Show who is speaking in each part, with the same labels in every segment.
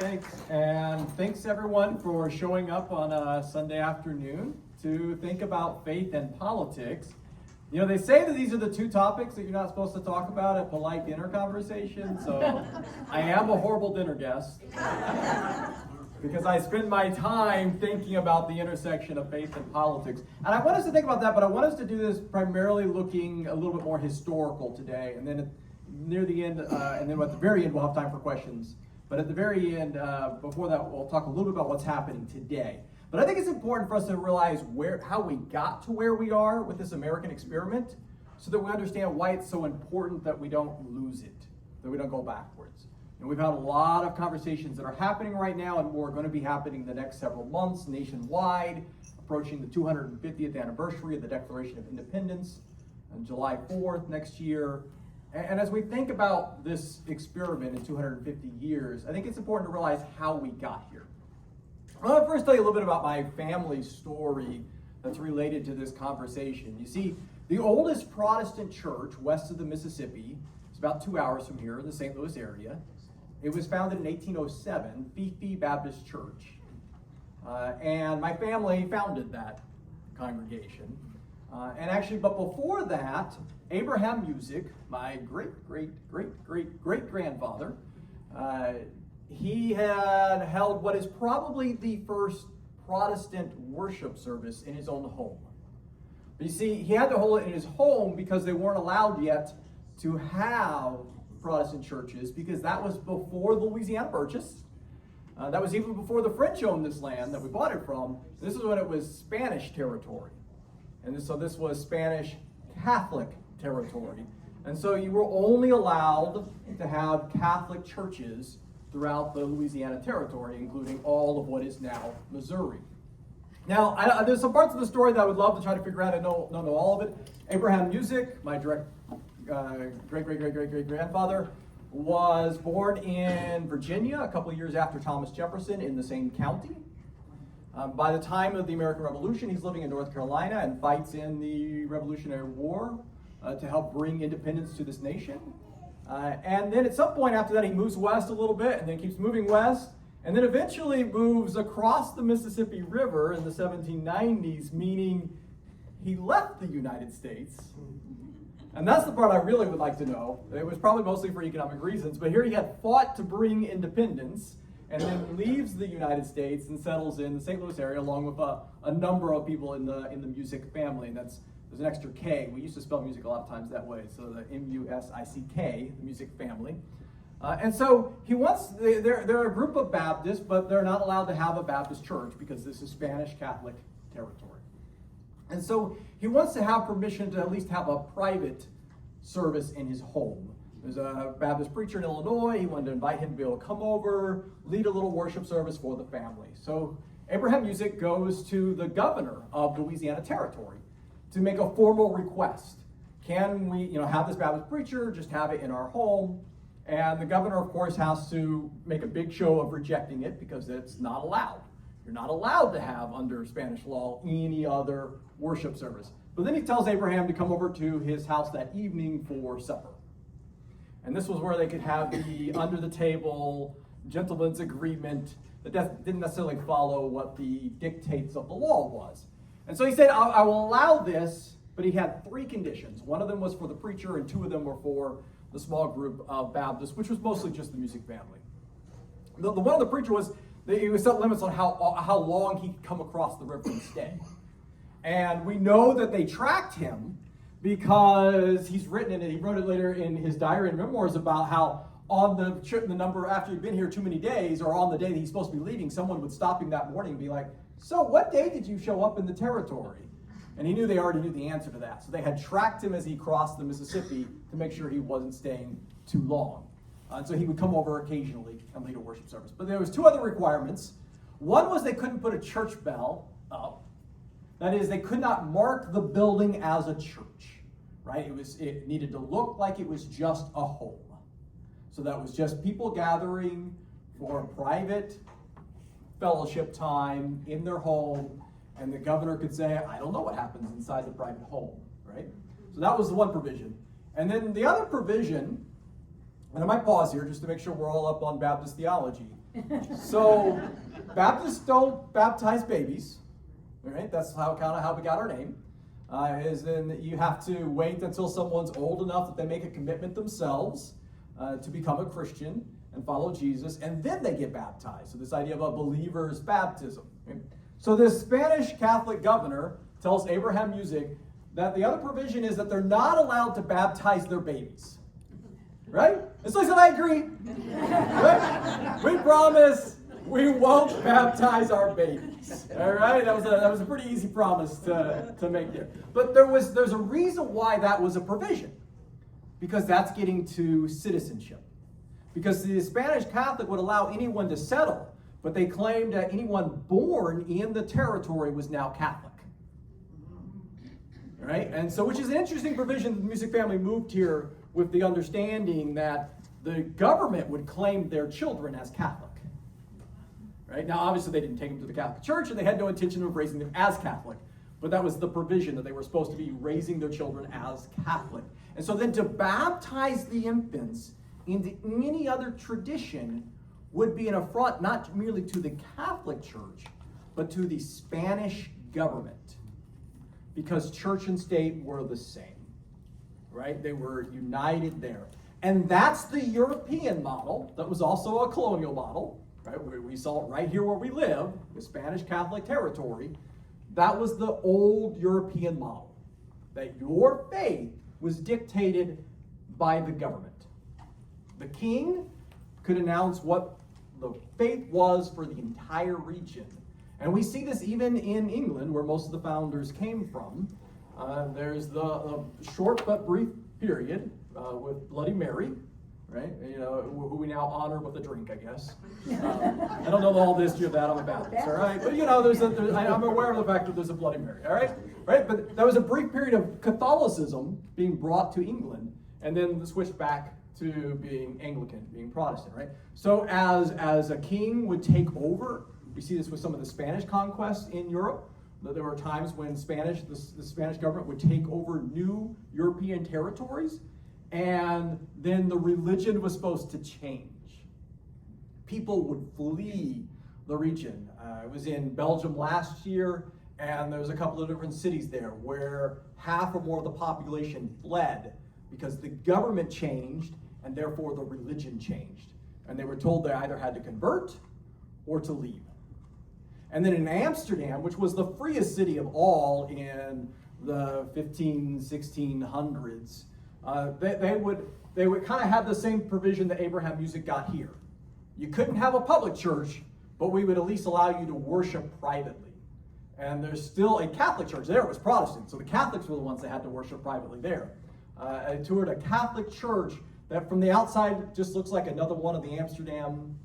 Speaker 1: Thanks. And thanks everyone for showing up on a Sunday afternoon to think about faith and politics. You know, they say that these are the two topics that you're not supposed to talk about at polite dinner conversations, so I am a horrible dinner guest because I spend my time thinking about the intersection of faith and politics. And I want us to think about that, but I want us to do this primarily looking a little bit more historical today, and then near the end, and then at the very end, we'll have time for questions. But at the very end, before that, we'll talk a little bit about what's happening today. But I think it's important for us to realize how we got to where we are with this American experiment, so that we understand why it's so important that we don't lose it, that we don't go backwards. And we've had a lot of conversations that are happening right now, and more are going to be happening the next several months nationwide, approaching the 250th anniversary of the Declaration of Independence on July 4th next year. And as we think about this experiment in 250 years, I think it's important to realize how we got here. I want to first tell you a little bit about my family story that's related to this conversation. You see, the oldest Protestant church west of the Mississippi is about 2 hours from here in the St. Louis area. It was founded in 1807, Fifi Baptist Church. And my family founded that congregation. But before that, Abraham Music, my great-great-great-great-great-grandfather, he had held what is probably the first Protestant worship service in his own home. But you see, he had to hold it in his home because they weren't allowed yet to have Protestant churches, because that was before the Louisiana Purchase. That was even before the French owned this land that we bought it from. This is when it was Spanish territory. So this was Spanish Catholic territory. And so you were only allowed to have Catholic churches throughout the Louisiana territory, including all of what is now Missouri. Now, there's some parts of the story that I would love to try to figure out. I don't know all of it. Abraham Music, my direct great-great-great-great-great-grandfather, was born in Virginia a couple of years after Thomas Jefferson in the same county. By the time of the American Revolution, he's living in North Carolina and fights in the Revolutionary War to help bring independence to this nation. And then at some point after that, he moves west a little bit and then keeps moving west, and then eventually moves across the Mississippi River in the 1790s, meaning he left the United States. And that's the part I really would like to know. It was probably mostly for economic reasons, but here he had fought to bring independence, and then leaves the United States and settles in the St. Louis area along with a number of people in the Music family. And there's an extra K. We used to spell music a lot of times that way, so the M-U-S-I-C-K, the Music family. And so they're a group of Baptists, but they're not allowed to have a Baptist church because this is Spanish Catholic territory. And so he wants to have permission to at least have a private service in his home. There's a Baptist preacher in Illinois. He wanted to invite him to be able to come over, lead a little worship service for the family. So Abraham Music goes to the governor of Louisiana Territory to make a formal request. Can we, have this Baptist preacher, just have it in our home? And the governor, of course, has to make a big show of rejecting it because it's not allowed. You're not allowed to have, under Spanish law, any other worship service. But then he tells Abraham to come over to his house that evening for supper. And this was where they could have the under-the-table gentleman's agreement that didn't necessarily follow what the dictates of the law was. And so he said, I will allow this, but he had 3 conditions. One of them was for the preacher, and 2 of them were for the small group of Baptists, which was mostly just the Music family. The one of the preacher was that he would set limits on how long he could come across the river and stay. And we know that they tracked him, because he wrote it later in his diary and memoirs about how on the trip, the number after he'd been here too many days, or on the day that he's supposed to be leaving, someone would stop him that morning and be like, so what day did you show up in the territory? And he knew they already knew the answer to that. So they had tracked him as he crossed the Mississippi to make sure he wasn't staying too long. And so he would come over occasionally and lead a worship service. But there was 2 other requirements. One was they couldn't put a church bell up. That is, they could not mark the building as a church, right? It needed to look like it was just a home. So that was just people gathering for private fellowship time in their home, and the governor could say, I don't know what happens inside the private home, right? So that was the one provision. And then the other provision, and I might pause here just to make sure we're all up on Baptist theology. So Baptists don't baptize babies, all right? That's how we got our name. Is in that you have to wait until someone's old enough that they make a commitment themselves to become a Christian and follow Jesus, and then they get baptized. So this idea of a believer's baptism. Okay? So this Spanish Catholic governor tells Abraham Music that the other provision is that they're not allowed to baptize their babies. Right? And so he said, I agree. Right? We promise we won't baptize our babies. All right? That was a pretty easy promise to make there. But there's a reason why that was a provision. Because that's getting to citizenship. Because the Spanish Catholic would allow anyone to settle, but they claimed that anyone born in the territory was now Catholic. Right? And so, which is an interesting provision. The Music family moved here with the understanding that the government would claim their children as Catholic. Right? Now, obviously, they didn't take them to the Catholic Church, and they had no intention of raising them as Catholic. But that was the provision, that they were supposed to be raising their children as Catholic. And so then to baptize the infants into any other tradition would be an affront not merely to the Catholic Church, but to the Spanish government. Because church and state were the same, right? They were united there. And that's the European model that was also a colonial model, right? We saw it right here where we live, the Spanish Catholic territory. That was the old European model, that your faith was dictated by the government. The king could announce what the faith was for the entire region. And we see this even in England, where most of the founders came from. There's the short but brief period with Bloody Mary, right? You know, who we now honor with a drink, I guess. I don't know all the history of that. I'm a Baptist, all right? But you know, I'm aware of the fact that there's a Bloody Mary, all right? Right? But there was a brief period of Catholicism being brought to England, and then switched back to being Anglican, being Protestant, right? So as a king would take over, we see this with some of the Spanish conquests in Europe. There were times when the Spanish government would take over new European territories, and then the religion was supposed to change. People would flee the region. I was in Belgium last year, and there was a couple of different cities there where half or more of the population fled because the government changed, and therefore the religion changed. And they were told they either had to convert or to leave. And then in Amsterdam, which was the freest city of all in the 1600s, they would kind of have the same provision that Abraham Music got here. You couldn't have a public church, but we would at least allow you to worship privately. And there's still a Catholic church there. It was Protestant, so the Catholics were the ones that had to worship privately there. I toured a Catholic church that from the outside just looks like another one of the Amsterdam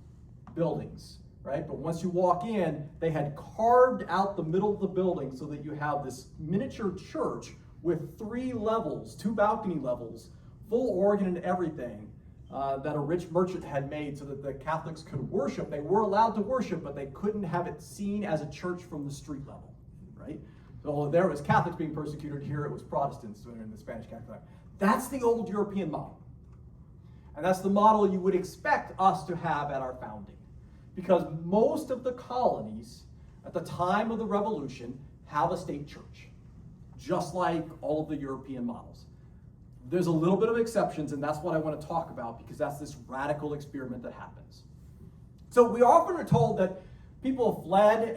Speaker 1: buildings. Right? But once you walk in, they had carved out the middle of the building so that you have this miniature church with 3 levels, 2 balcony levels, full organ and everything, that a rich merchant had made so that the Catholics could worship. They were allowed to worship, but they couldn't have it seen as a church from the street level. Right? So there was Catholics being persecuted. Here it was Protestants in the Spanish Catholic. That's the old European model. And that's the model you would expect us to have at our founding. Because most of the colonies at the time of the Revolution have a state church, just like all of the European models. There's a little bit of exceptions, and that's what I want to talk about, because that's this radical experiment that happens. So we often are told that people fled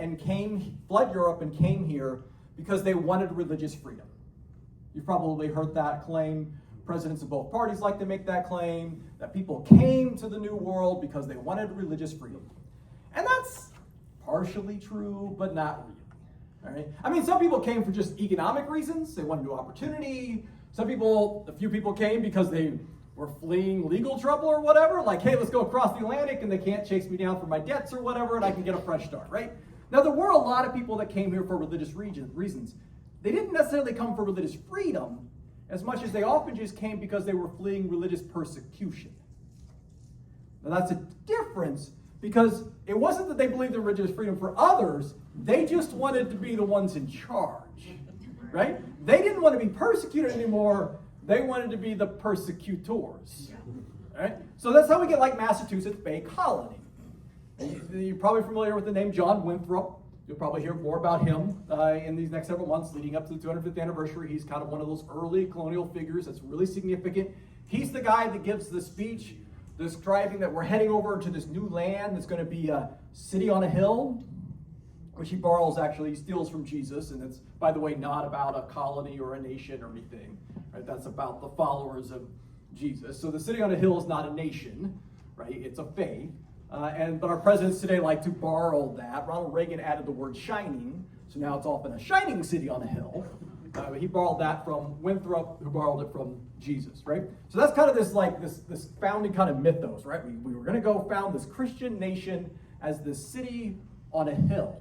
Speaker 1: Europe and came here because they wanted religious freedom. You've probably heard that claim. Presidents of both parties like to make that claim, that people came to the New World because they wanted religious freedom. And that's partially true, but not really. All right? I mean, some people came for just economic reasons. They wanted new opportunity. A few people came because they were fleeing legal trouble or whatever. Like, hey, let's go across the Atlantic and they can't chase me down for my debts or whatever, and I can get a fresh start, right? Now, there were a lot of people that came here for religious reasons. They didn't necessarily come for religious freedom as much as they often just came because they were fleeing religious persecution. Now, that's a difference, because it wasn't that they believed in religious freedom for others, they just wanted to be the ones in charge, right? They didn't want to be persecuted anymore, they wanted to be the persecutors, right? So that's how we get like Massachusetts Bay Colony. You're probably familiar with the name John Winthrop. You'll probably hear more about him in these next several months leading up to the 250th anniversary. He's kind of one of those early colonial figures that's really significant. He's the guy that gives the speech describing that we're heading over to this new land that's going to be a city on a hill, which he borrows, actually, he steals from Jesus. And it's, by the way, not about a colony or a nation or anything. Right? That's about the followers of Jesus. So the city on a hill is not a nation, right? It's a faith. But our presidents today like to borrow that. Ronald Reagan added the word shining, so now it's often a shining city on a hill. He borrowed that from Winthrop, who borrowed it from Jesus, right? So that's kind of this founding kind of mythos, right? We were going to go found this Christian nation as this city on a hill.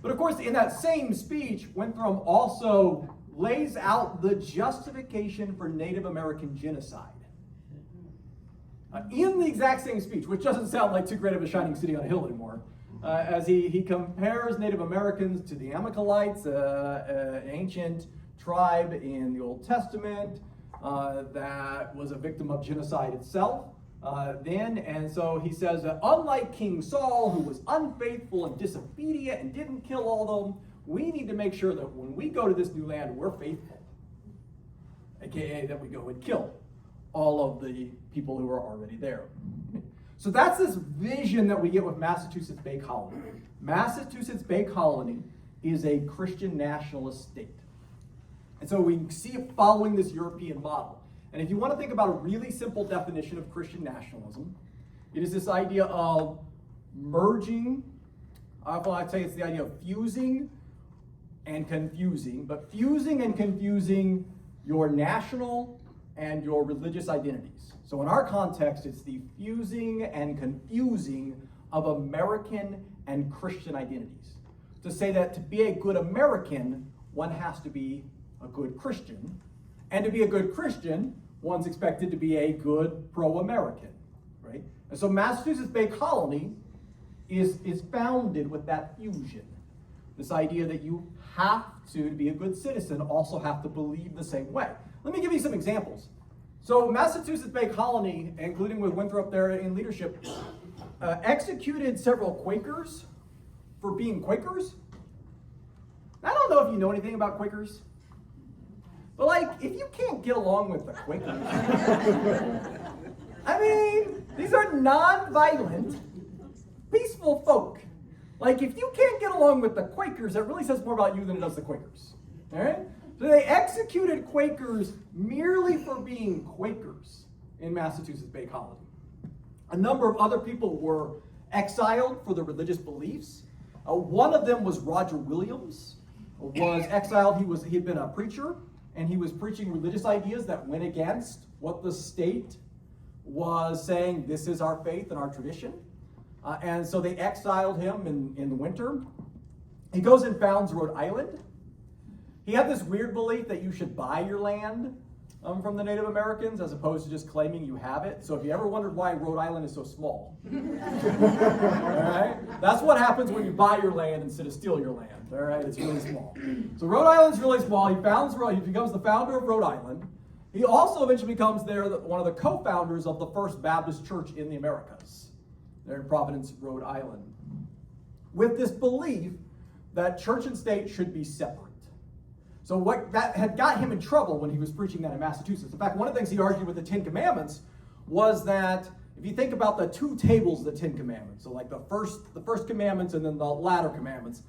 Speaker 1: But of course, in that same speech, Winthrop also lays out the justification for Native American genocide. In the exact same speech, which doesn't sound like too great of a shining city on a hill anymore, as he compares Native Americans to the Amalekites, an ancient tribe in the Old Testament that was a victim of genocide itself then. And so he says that unlike King Saul, who was unfaithful and disobedient and didn't kill all of them, we need to make sure that when we go to this new land, we're faithful, aka that we go and kill all of the people who are already there. So that's this vision that we get with Massachusetts Bay Colony. Massachusetts Bay Colony is a Christian nationalist state. And so we see it following this European model. And if you want to think about a really simple definition of Christian nationalism, it is this idea of merging, I'd say it's the idea of fusing and confusing, but fusing and confusing your national and your religious identities. So in our context, it's the fusing and confusing of American and Christian identities. To say that to be a good American, one has to be a good Christian. And to be a good Christian, one's expected to be a good pro-American, right? And so Massachusetts Bay Colony is founded with that fusion. This idea that you have to be a good citizen, also have to believe the same way. Let me give you some examples. So Massachusetts Bay Colony, including with Winthrop there in leadership, executed several Quakers for being Quakers. I don't know if you know anything about Quakers, but if you can't get along with the Quakers, I mean, these are non-violent, peaceful folk. If you can't get along with the Quakers, that really says more about you than it does the Quakers, all right? So they executed Quakers merely for being Quakers in Massachusetts Bay Colony. A number of other people were exiled for their religious beliefs. One of them was Roger Williams, was exiled. He had been a preacher, and he was preaching religious ideas that went against what the state was saying, this is our faith and our tradition. And so they exiled him in the winter. He goes and founds Rhode Island. He had this weird belief that you should buy your land from the Native Americans as opposed to just claiming you have it. So if you ever wondered why Rhode Island is so small, all right, that's what happens when you buy your land instead of steal your land. All right, it's really small. So Rhode Island's really small. He becomes the founder of Rhode Island. He also eventually becomes one of the co-founders of the First Baptist Church in the Americas, there in Providence, Rhode Island, with this belief that church and state should be separate. So what that had got him in trouble when he was preaching that in Massachusetts. In fact, one of the things he argued with the Ten Commandments was that if you think about the two tables of the Ten Commandments, so the first commandments and then the latter commandments,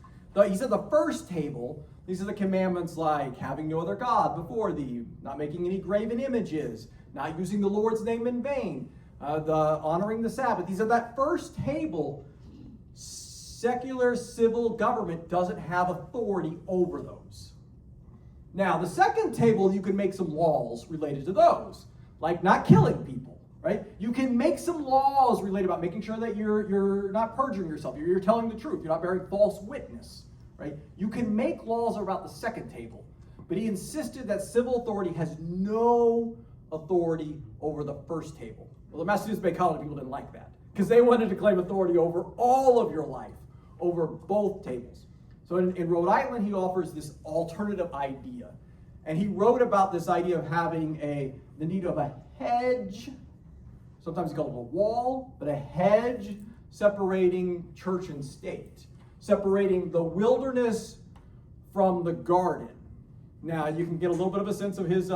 Speaker 1: he said the first table, these are the commandments like having no other God before thee, not making any graven images, not using the Lord's name in vain, the honoring the Sabbath. He said that first table, secular civil government doesn't have authority over those. Now, the second table, you can make some laws related to those, like not killing people, right? You can make some laws related about making sure that you're not perjuring yourself, you're telling the truth, you're not bearing false witness, right? You can make laws about the second table, but he insisted that civil authority has no authority over the first table. Well, the Massachusetts Bay Colony people didn't like that because they wanted to claim authority over all of your life, over both tables. So in Rhode Island, he offers this alternative idea. And he wrote about this idea of having the need of a hedge. Sometimes he called it a wall, but a hedge separating church and state, separating the wilderness from the garden. Now, you can get a little bit of a sense of his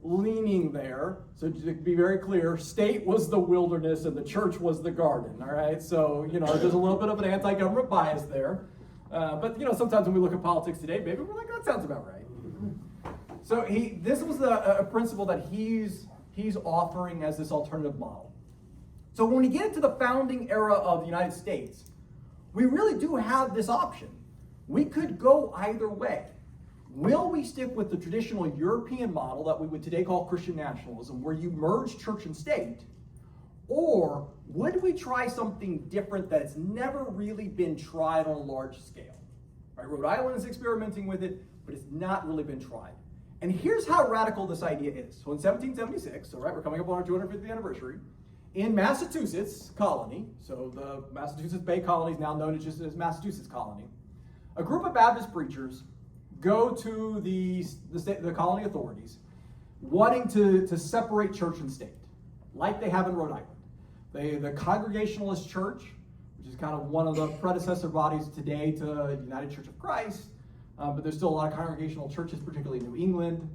Speaker 1: leaning there. So to be very clear, state was the wilderness and the church was the garden, all right? So, there's a little bit of an anti-government bias there. But, sometimes when we look at politics today, maybe we're like, that sounds about right. So this was a principle that he's offering as this alternative model. So when we get into the founding era of the United States, we really do have this option. We could go either way. Will we stick with the traditional European model that we would today call Christian nationalism, where you merge church and state? Or would we try something different that's never really been tried on a large scale? Right, Rhode Island is experimenting with it, but it's not really been tried. And here's how radical this idea is. So in 1776, so we're coming up on our 250th anniversary, in Massachusetts colony, so the Massachusetts Bay Colony is now known just as Massachusetts Colony, a group of Baptist preachers go to the colony authorities wanting to separate church and state, like they have in Rhode Island. The Congregationalist Church, which is kind of one of the predecessor bodies today to United Church of Christ, but there's still a lot of congregational churches, particularly in New England.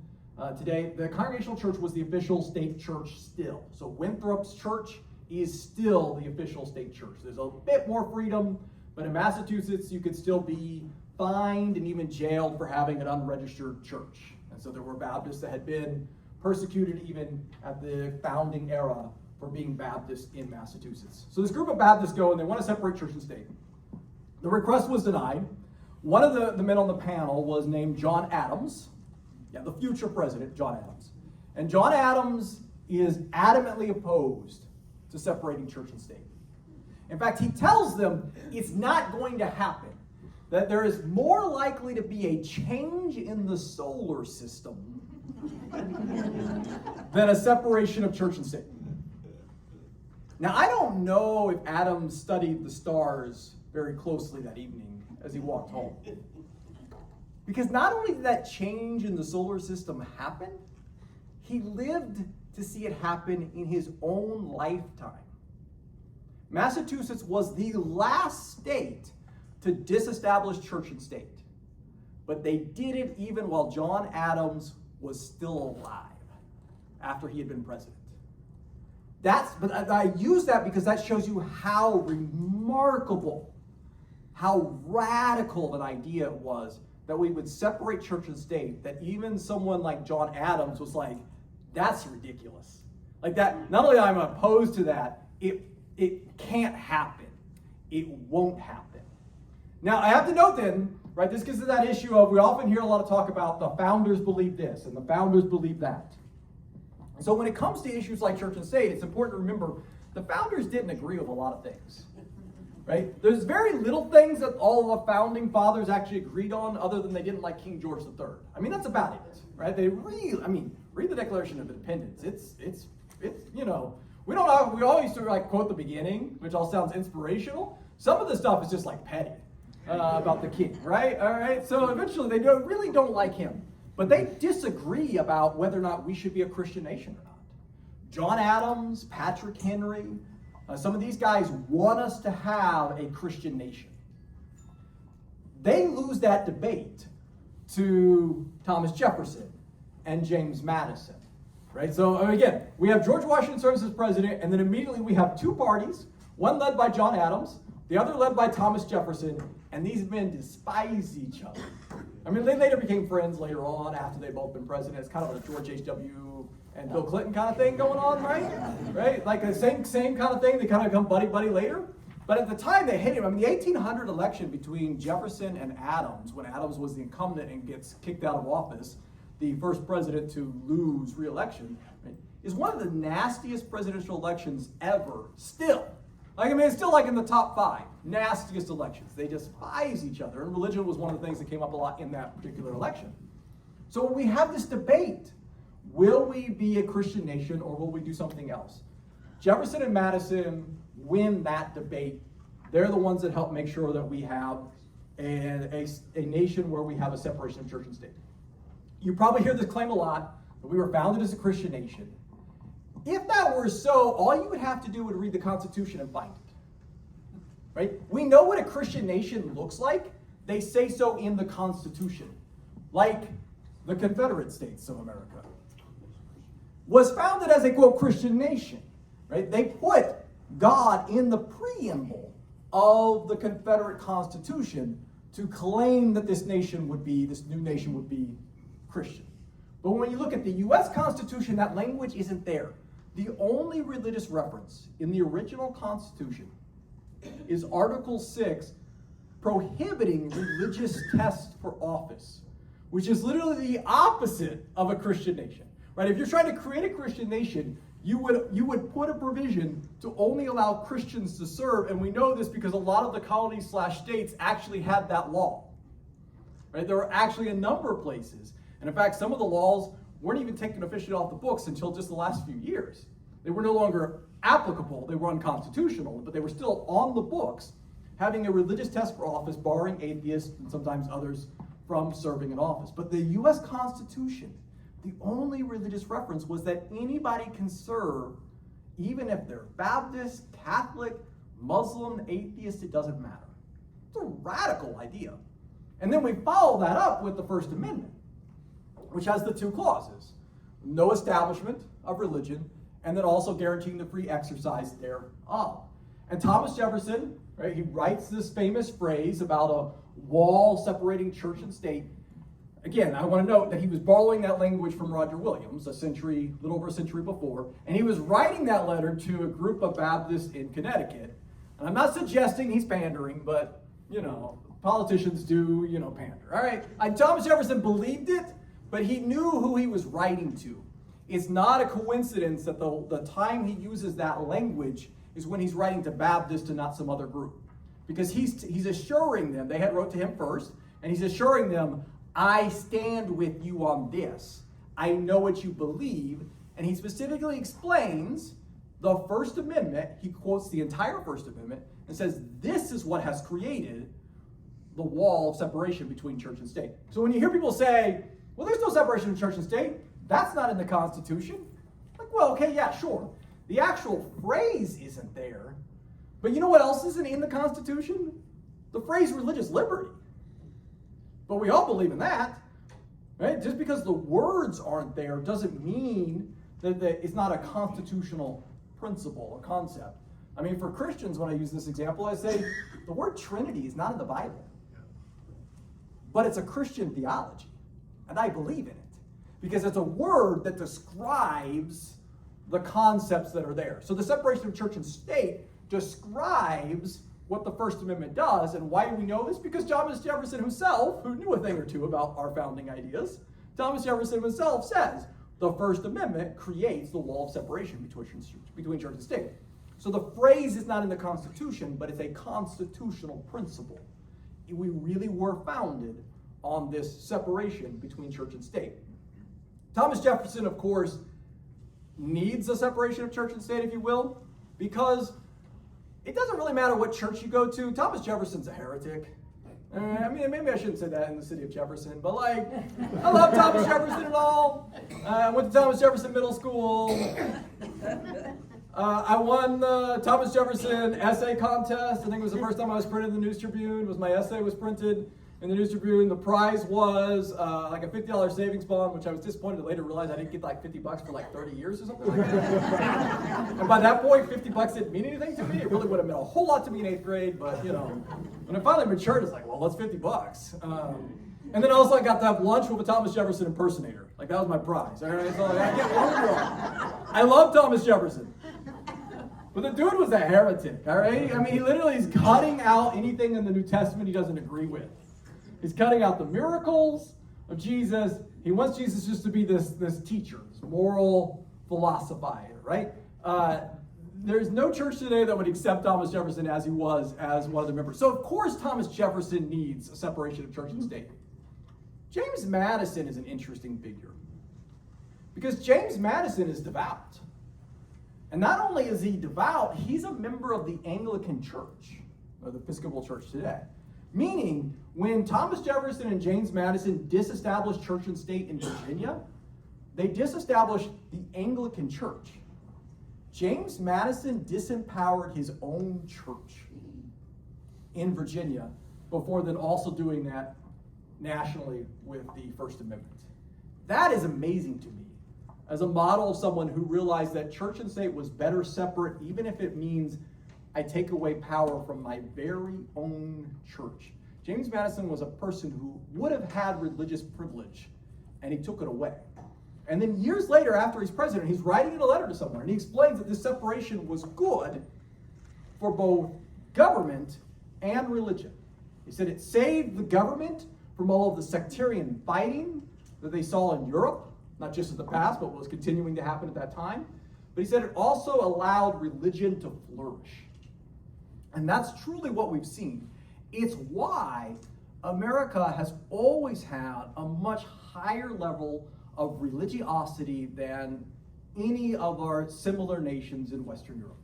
Speaker 1: Today, the Congregational Church was the official state church still. So Winthrop's church is still the official state church. There's a bit more freedom, but in Massachusetts, you could still be fined and even jailed for having an unregistered church. And so there were Baptists that had been persecuted even at the founding era for being Baptist in Massachusetts. So this group of Baptists go and they want to separate church and state. The request was denied. One of the men on the panel was named John Adams. Yeah, the future president, John Adams. And John Adams is adamantly opposed to separating church and state. In fact, he tells them it's not going to happen, that there is more likely to be a change in the solar system than a separation of church and state. Now, I don't know if Adams studied the stars very closely that evening as he walked home. Because not only did that change in the solar system happen, he lived to see it happen in his own lifetime. Massachusetts was the last state to disestablish church and state. But they did it even while John Adams was still alive, after he had been president. But I use that because that shows you how remarkable, how radical an idea it was that we would separate church and state, that even someone like John Adams was like, that's ridiculous. Like that, not only am I opposed to that, it can't happen. It won't happen. Now, I have to note then, right, this gets to that issue of, we often hear a lot of talk about the founders believe this and the founders believe that. So when it comes to issues like church and state, it's important to remember the founders didn't agree with a lot of things. Right? There's very little things that all of the founding fathers actually agreed on, other than they didn't like King George III. I mean, that's about it, right? Read the Declaration of Independence. It's we all used to quote the beginning, which all sounds inspirational. Some of the stuff is just petty about the king, right? All right. So eventually they really don't like him, but they disagree about whether or not we should be a Christian nation or not. John Adams, Patrick Henry. Some of these guys want us to have a Christian nation. They lose that debate to Thomas Jefferson and James Madison, right? So again, we have George Washington serves as president, and then immediately we have two parties, one led by John Adams, the other led by Thomas Jefferson, and these men despise each other. I mean, they later became friends later on after they'd both been president. It's kind of a George H.W. and Bill Clinton kind of thing going on, right? Right? Like the same kind of thing. They kind of become buddy later. But at the time, they hated him. I mean, the 1800 election between Jefferson and Adams, when Adams was the incumbent and gets kicked out of office, the first president to lose re-election, right, is one of the nastiest presidential elections ever still. It's still in the top 5 nastiest elections. They despise each other, and religion was one of the things that came up a lot in that particular election. So when we have this debate, will we be a Christian nation or will we do something else? Jefferson and Madison win that debate. They're the ones that help make sure that we have a nation where we have a separation of church and state. You probably hear this claim a lot, that we were founded as a Christian nation. If that were so, all you would have to do would read the Constitution and find it. right? We know what a Christian nation looks like. They say so in the Constitution, like the Confederate States of America was founded as a, quote, Christian nation, right? They put God in the preamble of the Confederate Constitution to claim that this new nation would be Christian. But when you look at the U.S. Constitution, that language isn't there. The only religious reference in the original Constitution is Article 6 prohibiting religious tests for office, which is literally the opposite of a Christian nation. Right? If you're trying to create a Christian nation, you would put a provision to only allow Christians to serve, and we know this because a lot of the colonies/states actually had that law. Right? There were actually a number of places, and in fact, some of the laws weren't even taken officially off the books until just the last few years. They were no longer applicable, they were unconstitutional, but they were still on the books, having a religious test for office, barring atheists and sometimes others from serving in office. But the U.S. Constitution, the only religious reference was that anybody can serve, even if they're Baptist, Catholic, Muslim, atheist, it doesn't matter. It's a radical idea. And then we follow that up with the First Amendment, which has the two clauses: no establishment of religion, and then also guaranteeing the free exercise thereof. And Thomas Jefferson, right, he writes this famous phrase about a wall separating church and state. Again, I want to note that he was borrowing that language from Roger Williams little over a century before, and he was writing that letter to a group of Baptists in Connecticut. And I'm not suggesting he's pandering, but, politicians do, pander. All right, Thomas Jefferson believed it, but he knew who he was writing to. It's not a coincidence that the time he uses that language is when he's writing to Baptists and not some other group. Because he's assuring them, they had wrote to him first, and he's assuring them, I stand with you on this. I know what you believe. And he specifically explains the First Amendment. He quotes the entire First Amendment and says, this is what has created the wall of separation between church and state. So when you hear people say, well, there's no separation of church and state, that's not in the Constitution. Like, well, okay, yeah, sure. The actual phrase isn't there. But you know what else isn't in the Constitution? The phrase religious liberty. But we all believe in that, right? Just because the words aren't there doesn't mean that it's not a constitutional principle, a concept. I mean, for Christians, when I use this example, I say the word Trinity is not in the Bible, but it's a Christian theology, and I believe in it because it's a word that describes the concepts that are there. So the separation of church and state describes what the First Amendment does. And why do we know this? Because Thomas Jefferson himself, who knew a thing or two about our founding ideas, Thomas Jefferson himself says the First Amendment creates the wall of separation between church and state. So the phrase is not in the Constitution, but it's a constitutional principle. We really were founded on this separation between church and state. Thomas Jefferson, of course, needs a separation of church and state, if you will, because it doesn't really matter what church you go to. Thomas Jefferson's a heretic. I mean, maybe I shouldn't say that in the city of Jefferson, but I love Thomas Jefferson and all. I went to Thomas Jefferson Middle School. I won the Thomas Jefferson essay contest. I think it was the first time I was printed in the News Tribune. My essay was printed in the News Tribune. The prize was like a $50 savings bond, which I was disappointed to later realize I didn't get like $50 for like 30 years or something like that. And by that point, $50 didn't mean anything to me. It really would have meant a whole lot to me in 8th grade, but when I finally matured, it's like, well, that's $50. And then also I got to have lunch with a Thomas Jefferson impersonator. Like that was my prize. All right, so I get one wrong. I love Thomas Jefferson. But the dude was a heretic, all right? I mean, he literally is cutting out anything in the New Testament he doesn't agree with. He's cutting out the miracles of Jesus. He wants Jesus just to be this teacher, this moral philosopher, right? There's no church today that would accept Thomas Jefferson as he was as one of the members. So, of course, Thomas Jefferson needs a separation of church and state. James Madison is an interesting figure because James Madison is devout. And not only is he devout, he's a member of the Anglican Church, or the Episcopal Church today. Meaning, when Thomas Jefferson and James Madison disestablished church and state in Virginia, they disestablished the Anglican Church. James Madison disempowered his own church. in Virginia before then also doing that nationally with the First Amendment. That is amazing to me as a model of someone who realized that church and state was better separate, even if it means I take away power from my very own church. James Madison was a person who would have had religious privilege, and he took it away. And then years later, after he's president, he's writing in a letter to someone, and he explains that this separation was good for both government and religion. He said it saved the government from all of the sectarian fighting that they saw in Europe, not just in the past, but what was continuing to happen at that time. But he said it also allowed religion to flourish. And that's truly what we've seen. It's why America has always had a much higher level of religiosity than any of our similar nations in Western Europe.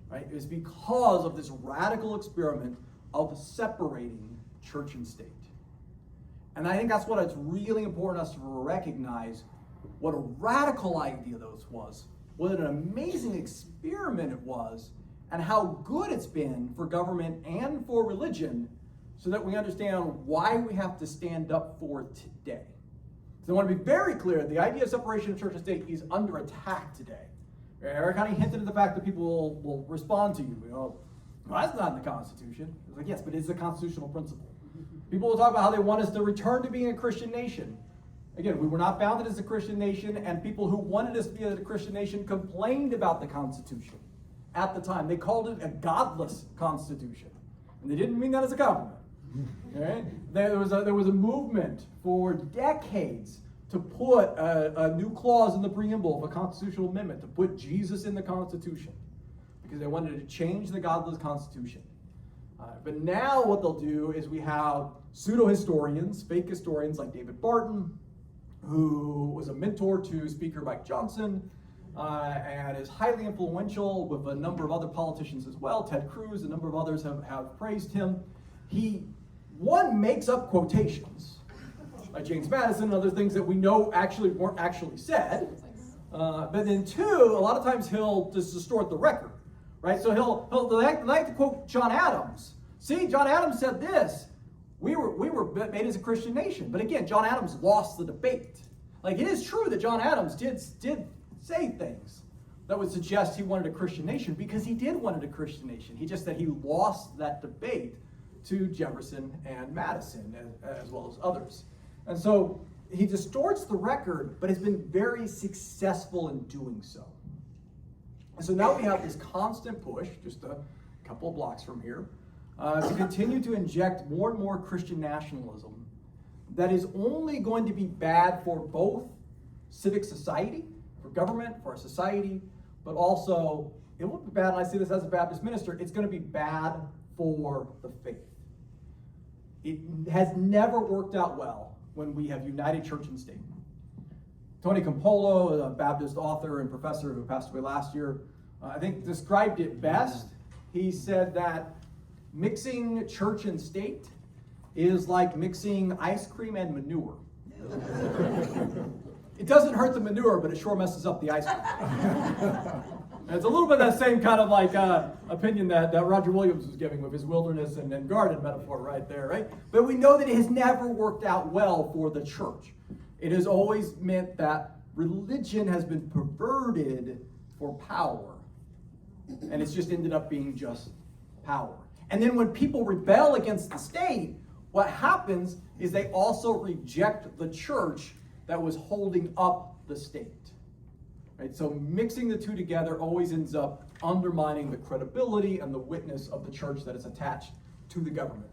Speaker 1: Right? It's because of this radical experiment of separating church and state. And I think that's what it's really important us to recognize, what a radical idea those was, what an amazing experiment it was, and how good it's been for government and for religion, so that we understand why we have to stand up for it today. So I want to be very clear, the idea of separation of church and state is under attack today. Eric kind of hinted at the fact that people will respond to you. Well, that's not in the Constitution. It's like, yes, but it's a constitutional principle. People will talk about how they want us to return to being a Christian nation. Again, we were not founded as a Christian nation, and people who wanted us to be a Christian nation complained about the Constitution at the time. They called it a godless constitution. And they didn't mean that as a compliment. Okay? There was a movement for decades to put a new clause in the preamble of a constitutional amendment, to put Jesus in the Constitution, because they wanted to change the godless constitution. But now what they'll do is we have pseudo-historians, fake historians like David Barton, who was a mentor to Speaker Mike Johnson, and is highly influential with a number of other politicians as well. Ted Cruz, a number of others have praised him. He, one, makes up quotations by James Madison and other things that we know weren't actually said. But then two, a lot of times he'll just distort the record, right? So he'll like to quote John Adams. See, John Adams said this. We were made as a Christian nation. But again, John Adams lost the debate. Like, it is true that John Adams did say things that would suggest he wanted a Christian nation, because he did want a Christian nation. He just said he lost that debate to Jefferson and Madison, as well as others. And so he distorts the record, but has been very successful in doing so. And so now we have this constant push, just a couple of blocks from here, to continue to inject more and more Christian nationalism that is only going to be bad for both civic society, for government, for our society, but also, it will be bad, and I say this as a Baptist minister, it's going to be bad for the faith. It has never worked out well when we have united church and state. Tony Campolo, a Baptist author and professor who passed away last year, I think described it best. He said that mixing church and state is like mixing ice cream and manure. It doesn't hurt the manure, but it sure messes up the ice cream. And it's a little bit that same kind of like opinion that Roger Williams was giving with his wilderness and garden metaphor right there, right? But we know that it has never worked out well for the church. It has always meant that religion has been perverted for power. And it's just ended up being just power. And then when people rebel against the state, what happens is they also reject the church that was holding up the state. Right? So mixing the two together always ends up undermining the credibility and the witness of the church that is attached to the government.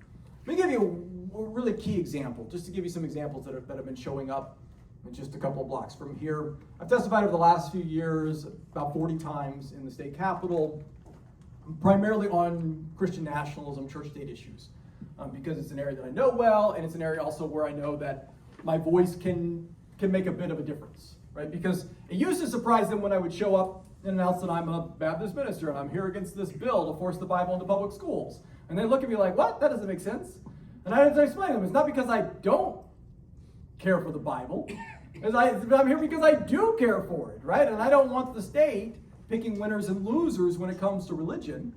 Speaker 1: Let me give you a really key example, just to give you some examples that have been showing up in just a couple of blocks from here. I've testified over the last few years about 40 times in the state capitol, primarily on Christian nationalism, church-state issues, because it's an area that I know well, and it's an area also where I know that my voice can make a bit of a difference, right? Because it used to surprise them when I would show up and announce that I'm a Baptist minister and I'm here against this bill to force the Bible into public schools. And they look at me like, what? That doesn't make sense. And I had to explain to them, it's not because I don't care for the Bible. I'm here because I do care for it, right? And I don't want the state picking winners and losers when it comes to religion.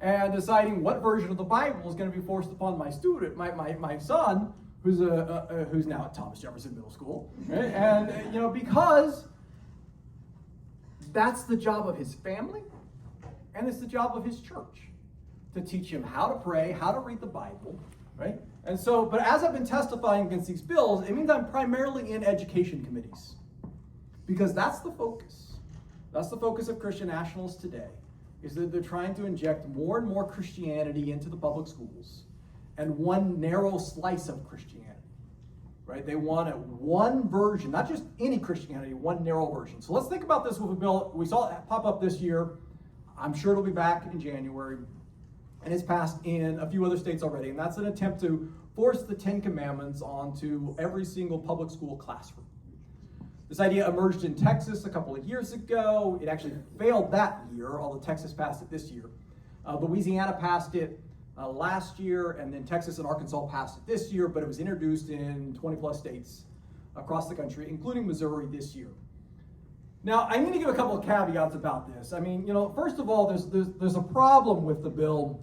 Speaker 1: and deciding what version of the Bible is going to be forced upon my student, my son, who's now at Thomas Jefferson Middle School, right? And because that's the job of his family, and it's the job of his church to teach him how to pray, how to read the Bible, right? And so, but as I've been testifying against these bills, it means I'm primarily in education committees, because that's the focus. That's the focus of Christian nationalists today, is that they're trying to inject more and more Christianity into the public schools, and one narrow slice of Christianity, right? They want one version, not just any Christianity, one narrow version. So let's think about this with a bill. We saw it pop up this year. I'm sure it'll be back in January, and it's passed in a few other states already, and that's an attempt to force the 10 Commandments onto every single public school classroom. This idea emerged in Texas a couple of years ago. It actually failed that year, although Texas passed it this year. Louisiana passed it last year, and then Texas and Arkansas passed it this year, but it was introduced in 20 plus states across the country, including Missouri this year. Now, I'm going to give a couple of caveats about this. I mean, first of all, there's a problem with the bill,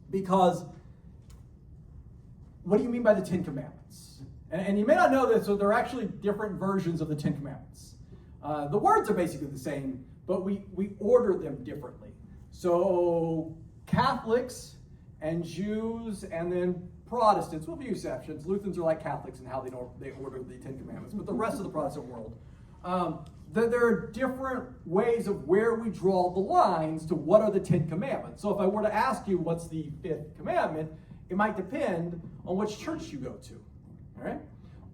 Speaker 1: because what do you mean by the 10 Commandments? And you may not know this, so there are actually different versions of the 10 Commandments. The words are basically the same, but we order them differently. So Catholics and Jews and then Protestants, with a few exceptions. Lutherans are like Catholics in how they order the 10 Commandments, but the rest of the Protestant world, there are different ways of where we draw the lines to what are the 10 Commandments. So if I were to ask you what's the 5th commandment, it might depend on which church you go to. All right?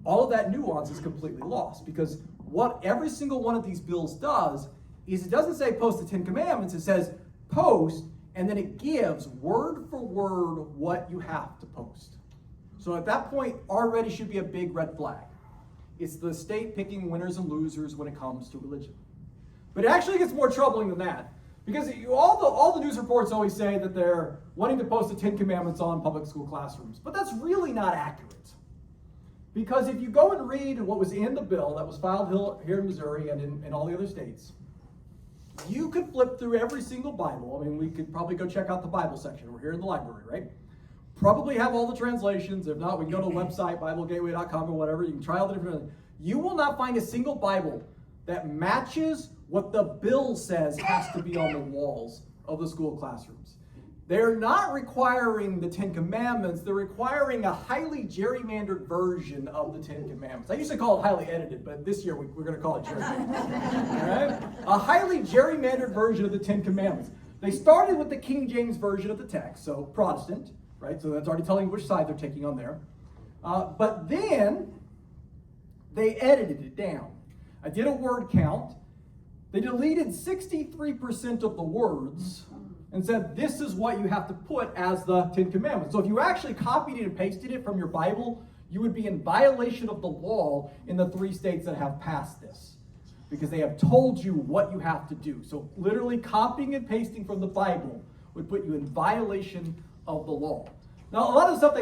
Speaker 1: All of that nuance is completely lost, because what every single one of these bills does is it doesn't say post the 10 Commandments, it says post, and then it gives word for word what you have to post. So at that point already should be a big red flag. It's the state picking winners and losers when it comes to religion. But it actually gets more troubling than that, because all the news reports always say that they're wanting to post the 10 Commandments on public school classrooms. But that's really not accurate. Because if you go and read what was in the bill that was filed here in Missouri and in all the other states, you could flip through every single Bible. I mean, we could probably go check out the Bible section. We're here in the library, right? Probably have all the translations. If not, we can go to a website, BibleGateway.com or whatever. You can try all the different. You will not find a single Bible that matches what the bill says has to be on the walls of the school classrooms. They're not requiring the 10 Commandments. They're requiring a highly gerrymandered version of the 10 Commandments. I used to call it highly edited, but this year we're going to call it gerrymandered. All right? A highly gerrymandered version of the 10 Commandments. They started with the King James version of the text, so Protestant, right? So that's already telling which side they're taking on there. But then they edited it down. I did a word count. They deleted 63% of the words and said, this is what you have to put as the 10 Commandments. So if you actually copied it and pasted it from your Bible, you would be in violation of the law in the 3 states that have passed this, because they have told you what you have to do. So literally copying and pasting from the Bible would put you in violation of the law. Now, a lot of the stuff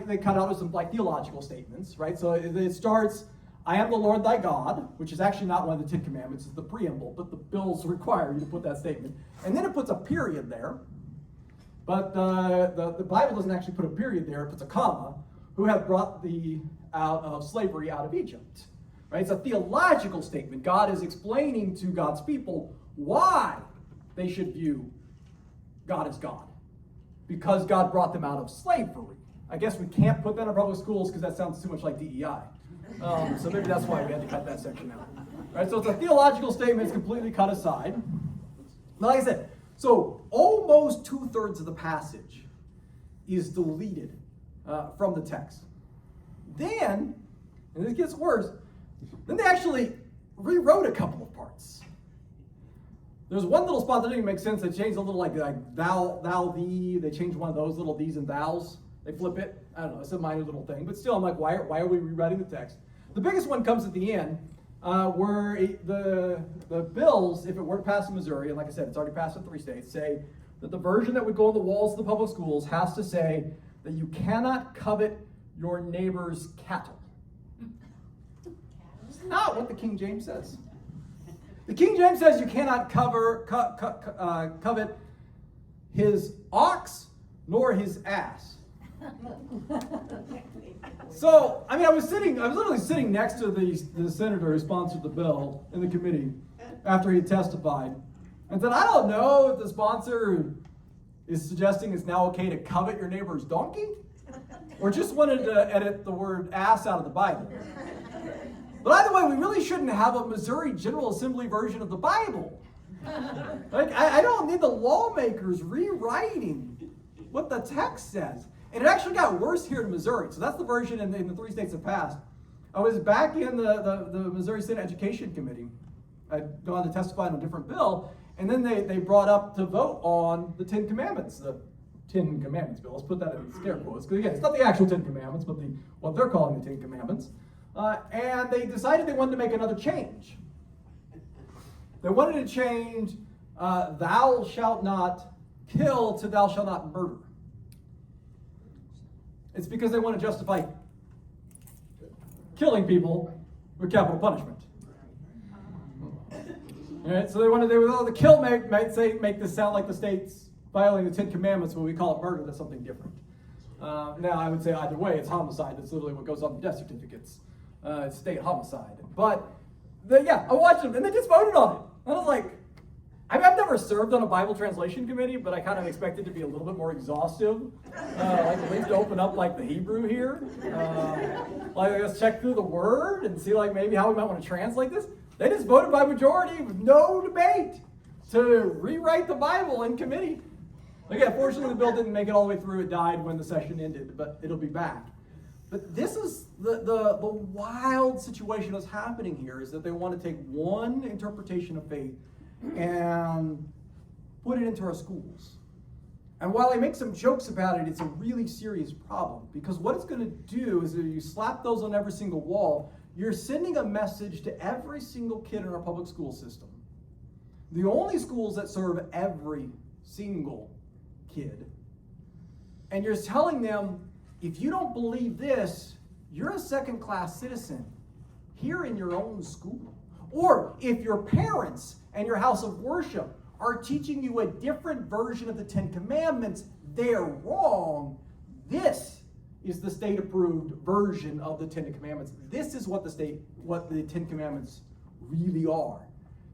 Speaker 1: they cut out are some like theological statements, right? So it starts, I am the Lord thy God, which is actually not one of the 10 Commandments, it's the preamble, but the bills require you to put that statement. And then it puts a period there, but the Bible doesn't actually put a period there, it puts a comma, who have brought thee out of slavery out of Egypt. Right? It's a theological statement. God is explaining to God's people why they should view God as God. Because God brought them out of slavery. I guess we can't put that in public schools because that sounds too much like DEI. So maybe that's why we had to cut that section out. Right? So it's a theological statement, it's completely cut aside. But like I said, so almost 2/3 of the passage is deleted from the text. Then, and this gets worse, then they actually rewrote a couple of parts. There's one little spot that didn't make sense. They changed a little like thou, thee. They changed one of those little these and thous. They flip it. I don't know. It's a minor little thing. But still, I'm like, why are we rewriting the text? The biggest one comes at the end, where the bills, if it were passed in Missouri, and like I said, it's already passed in 3 states, say that the version that would go on the walls of the public schools has to say that you cannot covet your neighbor's cattle. It's not what the King James says. The King James says you cannot covet his ox nor his ass. So, I mean, I was literally sitting next to the senator who sponsored the bill in the committee after he testified, and said, I don't know if the sponsor is suggesting it's now okay to covet your neighbor's donkey, or just wanted to edit the word ass out of the Bible. But either way, we really shouldn't have a Missouri General Assembly version of the Bible. Like, I don't need the lawmakers rewriting what the text says. And it actually got worse here in Missouri. So that's the version in the 3 states that passed. I was back in the Missouri Senate Education Committee. I'd gone to testify on a different bill, and then they brought up to vote on the 10 Commandments, the 10 Commandments bill. Let's put that in scare quotes, because again, it's not the actual 10 Commandments, but what they're calling the 10 Commandments. And they decided they wanted to make another change. They wanted to change thou shalt not kill to thou shalt not murder. It's because they want to justify killing people with capital punishment. All right, so the kill make this sound like the state's violating the 10 Commandments. When we call it murder, that's something different. Now, I would say either way, it's homicide. That's literally what goes on the death certificates. It's state homicide. But I watched them, and they just voted on it. And I was like, I've never served on a Bible translation committee, but I kind of expected to be a little bit more exhaustive. Like at least open up like the Hebrew here. Like let's check through the word and see like maybe how we might want to translate this. They just voted by majority with no debate to rewrite the Bible in committee. Again, fortunately the bill didn't make it all the way through. It died when the session ended, but it'll be back. But this is the wild situation that's happening here, is that they want to take one interpretation of faith and put it into our schools. And while I make some jokes about it, it's a really serious problem, because what it's going to do is if you slap those on every single wall, you're sending a message to every single kid in our public school system. The only schools that serve every single kid. And you're telling them, if you don't believe this, you're a second-class citizen here in your own school. Or if your parents and your house of worship are teaching you a different version of the 10 Commandments, they're wrong. This is the state-approved version of the 10 Commandments. This is what the 10 Commandments really are.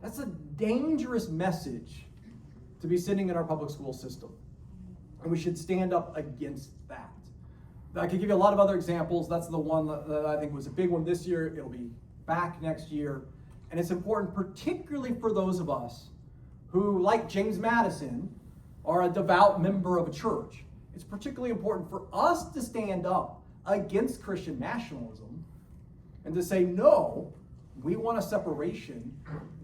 Speaker 1: That's a dangerous message to be sending in our public school system. And we should stand up against that. I could give you a lot of other examples. That's the one that I think was a big one this year. It'll be back next year. And it's important particularly for those of us who, like James Madison, are a devout member of a church. It's particularly important for us to stand up against Christian nationalism and to say, no, we want a separation.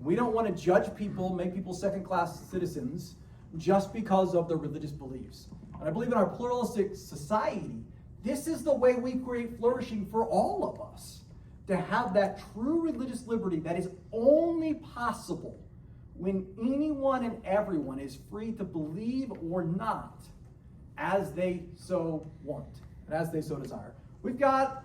Speaker 1: We don't want to judge people, make people second-class citizens just because of their religious beliefs. And I believe in our pluralistic society, this is the way we create flourishing for all of us, to have that true religious liberty that is only possible when anyone and everyone is free to believe or not as they so want and as they so desire. We've got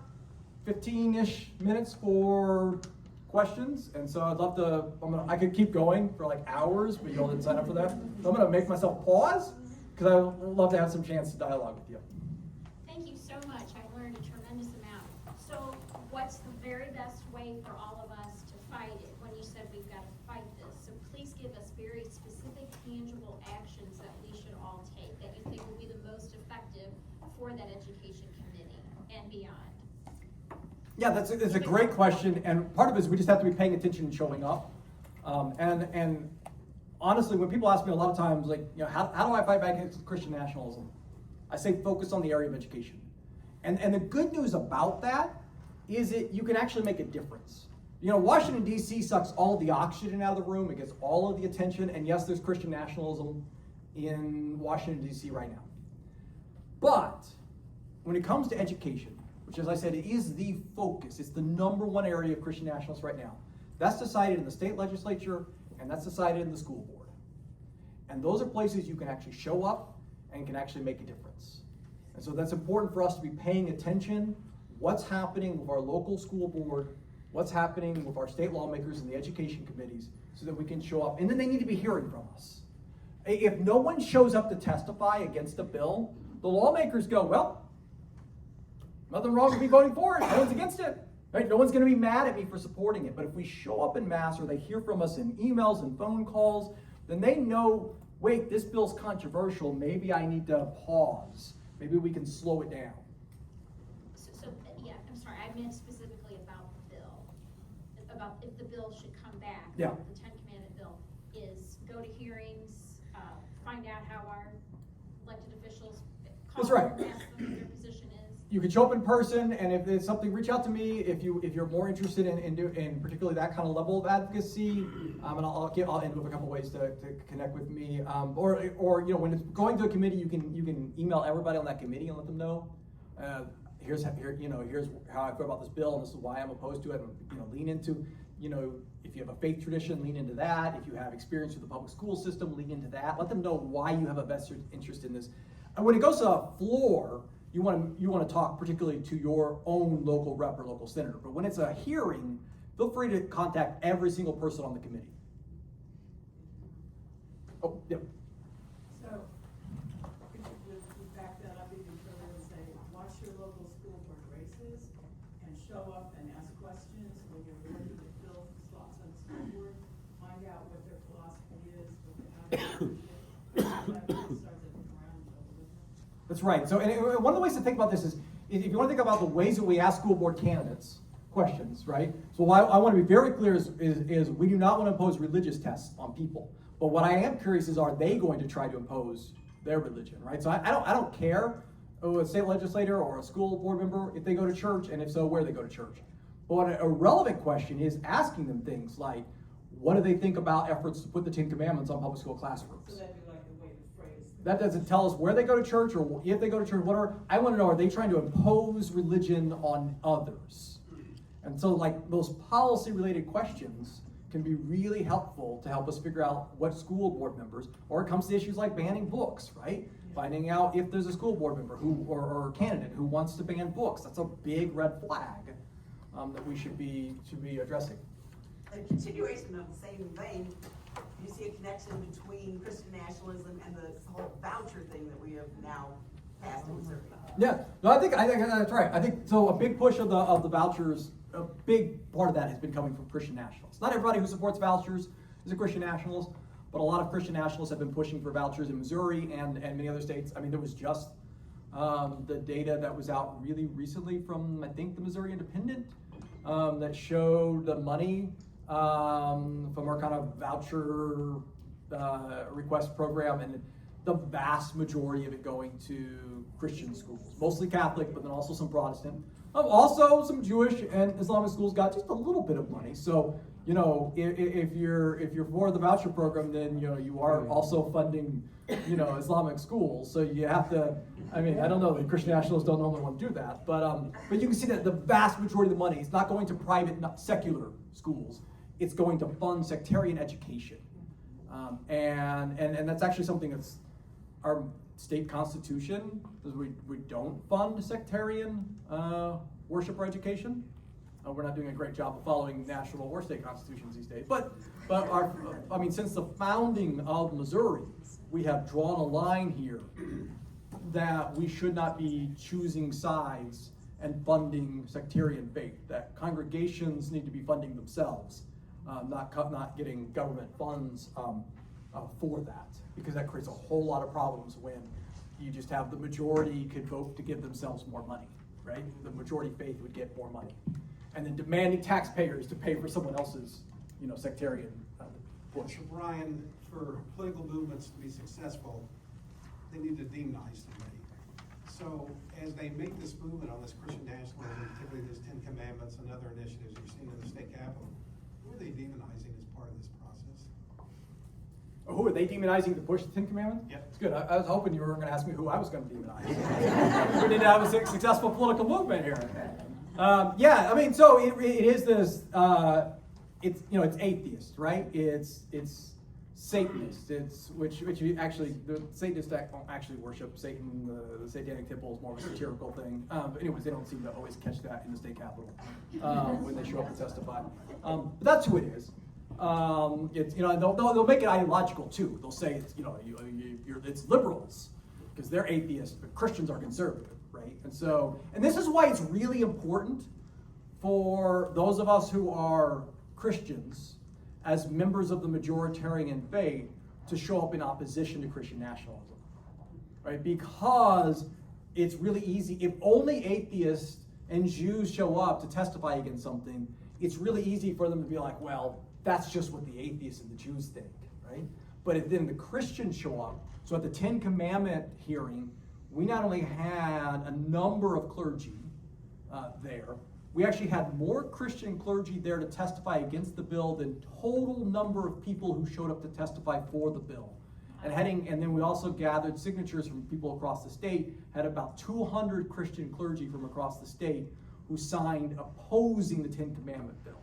Speaker 1: 15-ish minutes for questions, and so I'd love to, I could keep going for like hours, but you all didn't sign up for that. So I'm going to make myself pause, because I would love to have some chance to dialogue with you.
Speaker 2: Thank you so much. I learned a tremendous amount. So what's the very best way for all of us to fight it? When you said we've got to fight this, so please give us very specific, tangible actions that we should all take that you think will be the most effective for that education committee and beyond.
Speaker 1: Yeah, that's a great question, and part of it is we just have to be paying attention and showing up. And honestly, when people ask me a lot of times, like, you know, how do I fight back against Christian nationalism? I say focus on the area of education. And the good news about that is you can actually make a difference. You know, Washington, D.C. sucks all of the oxygen out of the room. It gets all of the attention, and yes, there's Christian nationalism in Washington, D.C. right now. But when it comes to education, which, as I said, is the focus. It's the number one area of Christian nationalists right now. That's decided in the state legislature, and that's decided in the school board. And those are places you can actually show up and can actually make a difference. And so that's important for us to be paying attention. What's happening with our local school board, what's happening with our state lawmakers and the education committees, so that we can show up. And then they need to be hearing from us. If no one shows up to testify against a bill, the lawmakers go, well, nothing wrong with me voting for it. No one's against it. Right? No one's going to be mad at me for supporting it. But if we show up in mass or they hear from us in emails and phone calls, then they know, wait, this bill's controversial. Maybe I need to pause. Maybe we can slow it down.
Speaker 2: So yeah, I'm sorry, I meant specifically about the bill. About if the bill should come back.
Speaker 1: Yeah.
Speaker 2: The 10 Commandment bill is go to hearings, find out how our elected officials call
Speaker 1: That's right.
Speaker 2: them, ask them what their position is.
Speaker 1: You can show up in person, and if there's something, reach out to me. If you're more interested in particularly that kind of level of advocacy, and I'll end with a couple ways to connect with me. Or you know, when it's going to a committee, you can email everybody on that committee and let them know. Here's how I feel about this bill, and this is why I'm opposed to it. And, you know, lean into, you know, if you have a faith tradition, lean into that. If you have experience with the public school system, lean into that. Let them know why you have a vested interest in this. And when it goes to a floor, you want to talk particularly to your own local rep or local senator. But when it's a hearing, feel free to contact every single person on the committee. Oh, yeah.
Speaker 3: So, could you back that up even further and say, watch your local school board races and show up and ask questions when you're ready to fill slots on the school board, find out what their philosophy is, what their attitude is, that really starts at the ground level, doesn't it?
Speaker 1: That's right. So, and one of the ways to think about this is, if you want to think about the ways that we ask school board candidates questions, right? So what I want to be very clear is we do not want to impose religious tests on people. But what I am curious is, are they going to try to impose their religion, right? So I don't care, a state legislator or a school board member, if they go to church, and if so, where they go to church. But what a relevant question is asking them things like, what do they think about efforts to put the 10 Commandments on public school classrooms?
Speaker 3: So that'd be like the way to phrase it.
Speaker 1: That doesn't tell us where they go to church or if they go to church, whatever. I want to know, are they trying to impose religion on others? And so, like, those policy-related questions can be really helpful to help us figure out what school board members, or it comes to issues like banning books, right? Finding out if there's a school board member who or candidate who wants to ban books. That's a big red flag that we should be addressing.
Speaker 4: A continuation of the same vein, you see a connection between Christian nationalism and the whole voucher thing that we have now passed in Missouri.
Speaker 1: Yeah, no, I think that's right. I think so. A big push of the vouchers, a big part of that has been coming from Christian nationalists. Not everybody who supports vouchers is a Christian nationalist, but a lot of Christian nationalists have been pushing for vouchers in Missouri and many other states. I mean, there was just the data that was out really recently from, I think, the Missouri Independent that showed the money from our kind of voucher request program, and the vast majority of it going to Christian schools, mostly Catholic, but then also some Protestant. Also, some Jewish and Islamic schools got just a little bit of money. So, you know, if you're for the voucher program, then you are also funding, Islamic schools. So you have to. I mean, I don't know. The Christian nationalists don't normally want to do that, but you can see that the vast majority of the money is not going to private, not secular schools. It's going to fund sectarian education, and that's actually something that's our state constitution, because we don't fund sectarian worship or education. We're not doing a great job of following national or state constitutions these days. But since the founding of Missouri, we have drawn a line here that we should not be choosing sides and funding sectarian faith. That congregations need to be funding themselves, not getting government funds for that, because that creates a whole lot of problems when you just have the majority could vote to give themselves more money, right? The majority faith would get more money, and then demanding taxpayers to pay for someone else's, sectarian push.
Speaker 5: So Brian, for political movements to be successful, they need to demonize somebody. So as they make this movement on this Christian nationalism, particularly this 10 Commandments and other initiatives you're seeing in the state capitol, who are they demonizing as part of this process?
Speaker 1: Oh, who are they demonizing to push the 10 Commandments?
Speaker 5: Yep.
Speaker 1: It's good. I was hoping you were going to ask me who I was going to demonize. We need to have a successful political movement here. So it is this. It's atheist, right? It's Satanist. Which actually the Satanists don't actually worship Satan. The Satanic Temple is more of a satirical thing. But anyways, they don't seem to always catch that in the state capitol when they show up and testify. But that's who it is. It's, you know, and they'll make it ideological too. They'll say it's, you know, it's liberals because they're atheists, but Christians are conservative, right? And this is why it's really important for those of us who are Christians as members of the majoritarian faith to show up in opposition to Christian nationalism, right? Because it's really easy. If only atheists and Jews show up to testify against something, it's really easy for them to be like, well, that's just what the atheists and the Jews think, right? But if then the Christians show up, so at the Ten Commandment hearing, we not only had a number of clergy there, we actually had more Christian clergy there to testify against the bill than total number of people who showed up to testify for the bill. And then we also gathered signatures from people across the state, had about 200 Christian clergy from across the state who signed opposing the Ten Commandment bill.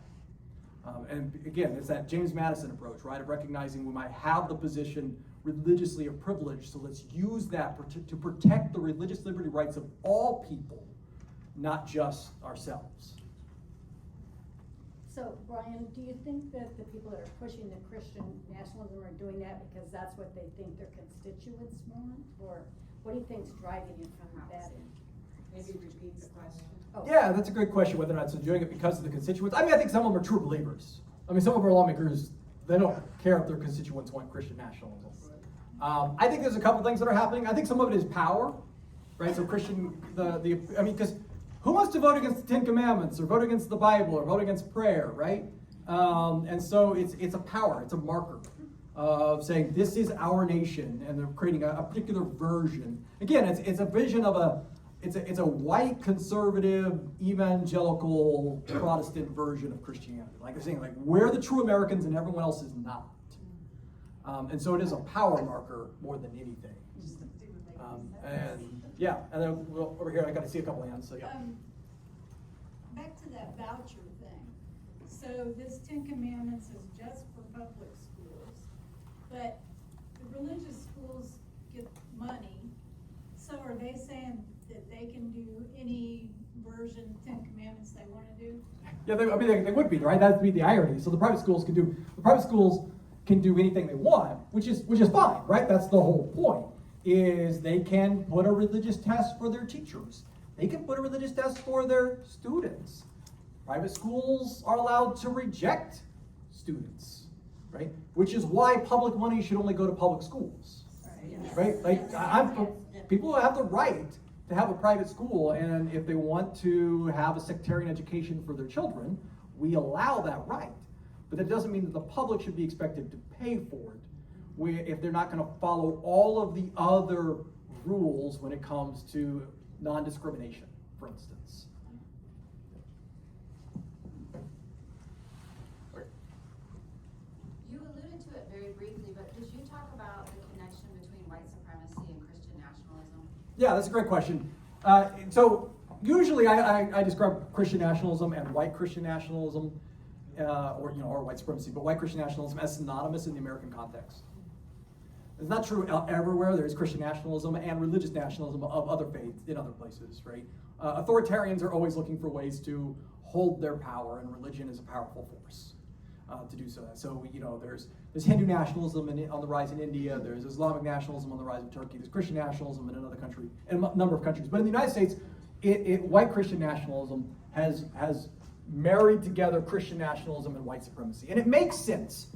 Speaker 1: And again, it's that James Madison approach, right, of recognizing we might have the position religiously of privilege, so let's use that to protect the religious liberty rights of all people, not just ourselves.
Speaker 6: So, Brian, do you think that the people that are pushing the Christian nationalism are doing that because that's what they think their constituents want? Or what do you think's driving it from that end?
Speaker 4: Maybe repeat the question.
Speaker 6: Oh.
Speaker 1: Yeah, that's a good question, whether or not they're doing it because of the constituents. I mean, I think some of them are true believers. I mean, some of our lawmakers, they don't care if their constituents want Christian nationalism. I think there's a couple things that are happening. I think some of it is power, right? So Christian, I mean, because who wants to vote against the Ten Commandments or vote against the Bible or vote against prayer, right? And so it's a power, it's a marker of saying this is our nation, and they're creating a particular version. Again, it's a vision of it's a white conservative evangelical Protestant version of Christianity. Like they're saying, like we're the true Americans and everyone else is not. And so it is a power marker more than anything. And yeah, and then over here I got to see a couple hands. So yeah.
Speaker 7: Back to that voucher thing. So this Ten Commandments is just for public schools, but the religious schools get money. So are they saying that they can do any version of Ten Commandments they want to do?
Speaker 1: Yeah, they would be, right? That would be the irony. So the private schools can do anything they want, which is fine, right? That's the whole point. Is they can put a religious test for their teachers. They can put a religious test for their students. Private schools are allowed to reject students, right? Which is why public money should only go to public schools, right? Like people have the right to have a private school, and if they want to have a sectarian education for their children, we allow that right. But that doesn't mean that the public should be expected to pay for it if they're not going to follow all of the other rules when it comes to non-discrimination, for instance.
Speaker 8: You alluded to it very briefly, but did you talk about the connection between white supremacy and Christian nationalism?
Speaker 1: Yeah, that's a great question. So usually I describe Christian nationalism and white Christian nationalism, or white supremacy, but white Christian nationalism as synonymous in the American context. It's not true everywhere. There's Christian nationalism and religious nationalism of other faiths in other places, right? Authoritarians are always looking for ways to hold their power, and religion is a powerful force to do so. So, there's Hindu nationalism on the rise in India. There's Islamic nationalism on the rise in Turkey. There's Christian nationalism in another country, in a number of countries. But in the United States, white Christian nationalism has married together Christian nationalism and white supremacy, and it makes sense.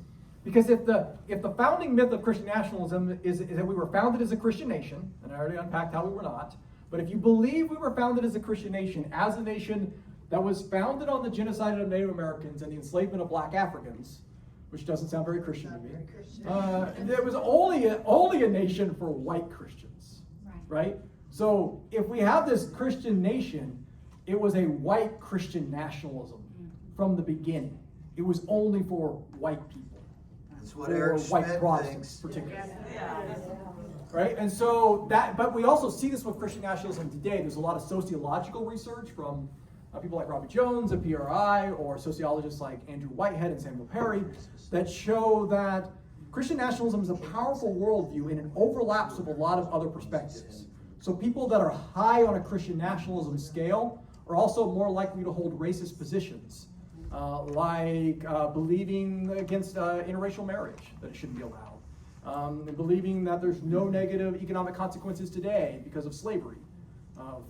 Speaker 1: Because if the founding myth of Christian nationalism is that we were founded as a Christian nation, and I already unpacked how we were not, but if you believe we were founded as a Christian nation that was founded on the genocide of Native Americans and the enslavement of black Africans, which doesn't sound very Christian to me, there was only a nation for white Christians, right? So if we have this Christian nation, it was a white Christian nationalism from the beginning. It was only for white people.
Speaker 9: That's what Eric Schmidt thinks.
Speaker 1: Particularly.
Speaker 4: Yeah.
Speaker 1: Right? And so but we also see this with Christian nationalism today. There's a lot of sociological research from people like Robert Jones and PRI, or sociologists like Andrew Whitehead and Samuel Perry, that show that Christian nationalism is a powerful worldview and it overlaps with a lot of other perspectives. So people that are high on a Christian nationalism scale are also more likely to hold racist positions like believing against interracial marriage, that it shouldn't be allowed, and believing that there's no negative economic consequences today because of slavery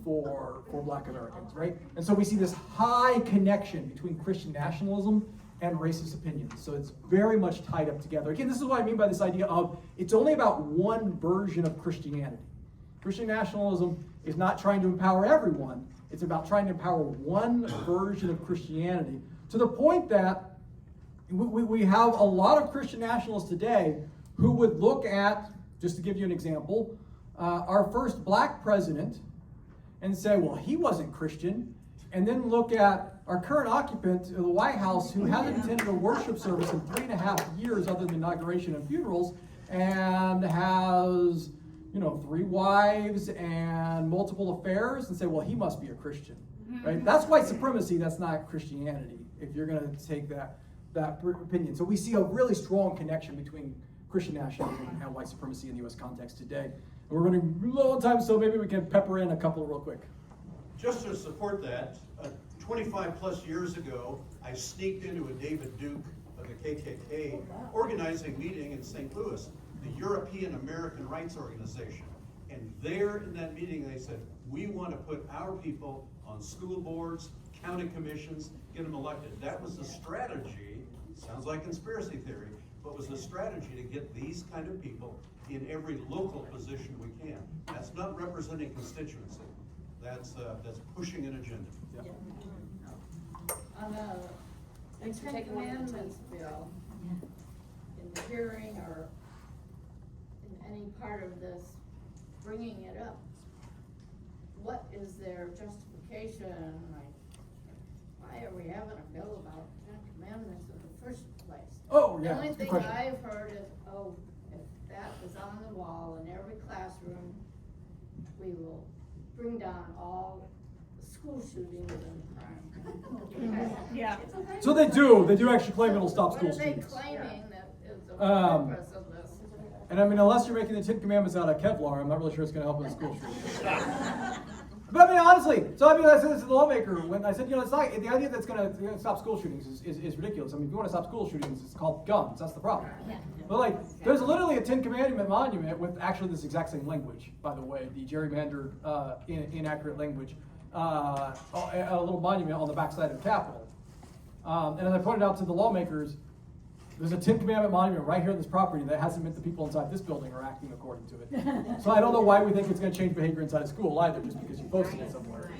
Speaker 1: for Black Americans, right? And so we see this high connection between Christian nationalism and racist opinions. So it's very much tied up together. Again, this is what I mean by this idea of it's only about one version of Christianity. Christian nationalism is not trying to empower everyone. It's about trying to empower one version of Christianity, to the point that we have a lot of Christian nationalists today who would look at, just to give you an example, our first Black president and say, well, he wasn't Christian, and then look at our current occupant of the White House who hasn't attended a worship service in 3.5 years other than inauguration and funerals, and has 3 wives and multiple affairs, and say, well, he must be a Christian, right? That's white supremacy. That's not Christianity, if you're going to take that opinion. So we see a really strong connection between Christian nationalism and white supremacy in the U.S. context today. And we're running low on time, so maybe we can pepper in a couple real quick.
Speaker 10: Just to support that, 25 plus years ago, I sneaked into a David Duke of the KKK organizing meeting in St. Louis, the European American Rights Organization. And there in that meeting, they said, we want to put our people on school boards, county commissions, get them elected. That was the strategy, sounds like conspiracy theory, but was the strategy to get these kind of people in every local position we can. That's not representing constituency. That's pushing an agenda.
Speaker 1: Yeah.
Speaker 11: On the Ten Commandments bill, in the hearing or in any part of this, bringing it up, what is their justification? Like, why are we having a bill about Ten Commandments in the first place?
Speaker 1: Oh, yeah.
Speaker 11: The only
Speaker 1: Good
Speaker 11: thing
Speaker 1: question.
Speaker 11: I've heard is, if that was on the wall in every classroom, we will bring down all school shootings and crime.
Speaker 6: Yeah.
Speaker 1: So they do actually claim it'll stop school
Speaker 11: What are they
Speaker 1: shootings.
Speaker 11: claiming that is the purpose of this?
Speaker 1: And I mean, unless you're making the 10 Commandments out of Kevlar, I'm not really sure it's going to help with school shootings. But I mean, honestly, so I mean, I said this to the lawmaker when I said, it's not, the idea that's going to stop school shootings is ridiculous. I mean, if you want to stop school shootings, it's called guns. That's the problem. But like, there's literally a 10 Commandment monument with actually this exact same language, by the way, the gerrymandered, inaccurate language, a little monument on the backside of the Capitol. And as I pointed out to the lawmakers, there's a 10 Commandment monument right here on this property that hasn't meant the people inside this building are acting according to it. So I don't know why we think it's going to change behavior inside a school either, just because you posted it somewhere.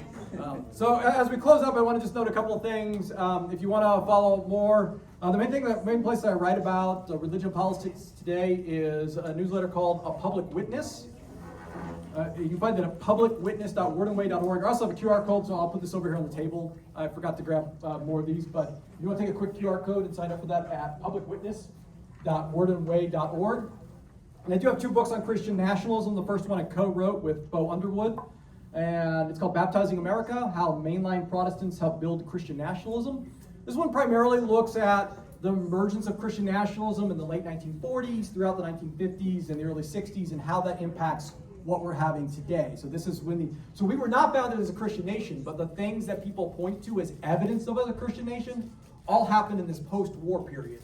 Speaker 1: So as we close up, I want to just note a couple of things. If you want to follow more, the main place that I write about religion and politics today is a newsletter called A Public Witness. You can find it at publicwitness.wordandway.org. I also have a QR code, so I'll put this over here on the table. I forgot to grab more of these, but if you want to take a quick QR code and sign up for that at publicwitness.wordandway.org. And I do have 2 books on Christian nationalism. The first one I co-wrote with Bo Underwood, and it's called Baptizing America, How Mainline Protestants Help Build Christian Nationalism. This one primarily looks at the emergence of Christian nationalism in the late 1940s, throughout the 1950s and the early 60s, and how that impacts what we're having today. So this is so we were not founded as a Christian nation, but the things that people point to as evidence of a Christian nation all happened in this post-war period.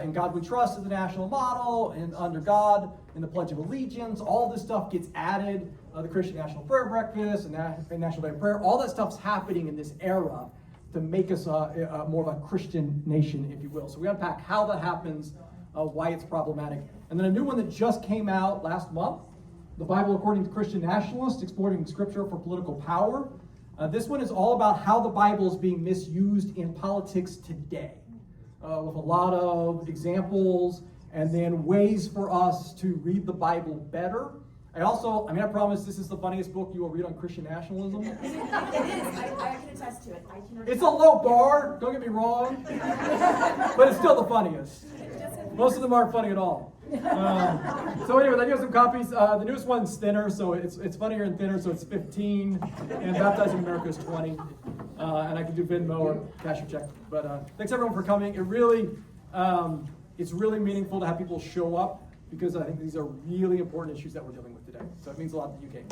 Speaker 1: In God We Trust is the national model, and under God, in the Pledge of Allegiance, all this stuff gets added. The Christian National Prayer Breakfast and National Day of Prayer, all that stuff's happening in this era to make us more of a Christian nation, if you will. So we unpack how that happens, why it's problematic. And then a new one that just came out last month, The Bible According to Christian Nationalists, Exploring Scripture for Political Power. This one is all about how the Bible is being misused in politics today, with a lot of examples and then ways for us to read the Bible better. I promise this is the funniest book you will read on Christian nationalism.
Speaker 12: It is. I can attest to it.
Speaker 1: It's a low bar, don't get me wrong, but it's still the funniest. Most of them aren't funny at all. So anyways, I do have some copies. The newest one's thinner, so it's funnier and thinner, so it's 15, and Baptizing America is 20. And I can do Venmo or cash or check. But thanks everyone for coming. It's really meaningful to have people show up, because I think these are really important issues that we're dealing with today. So it means a lot that you came.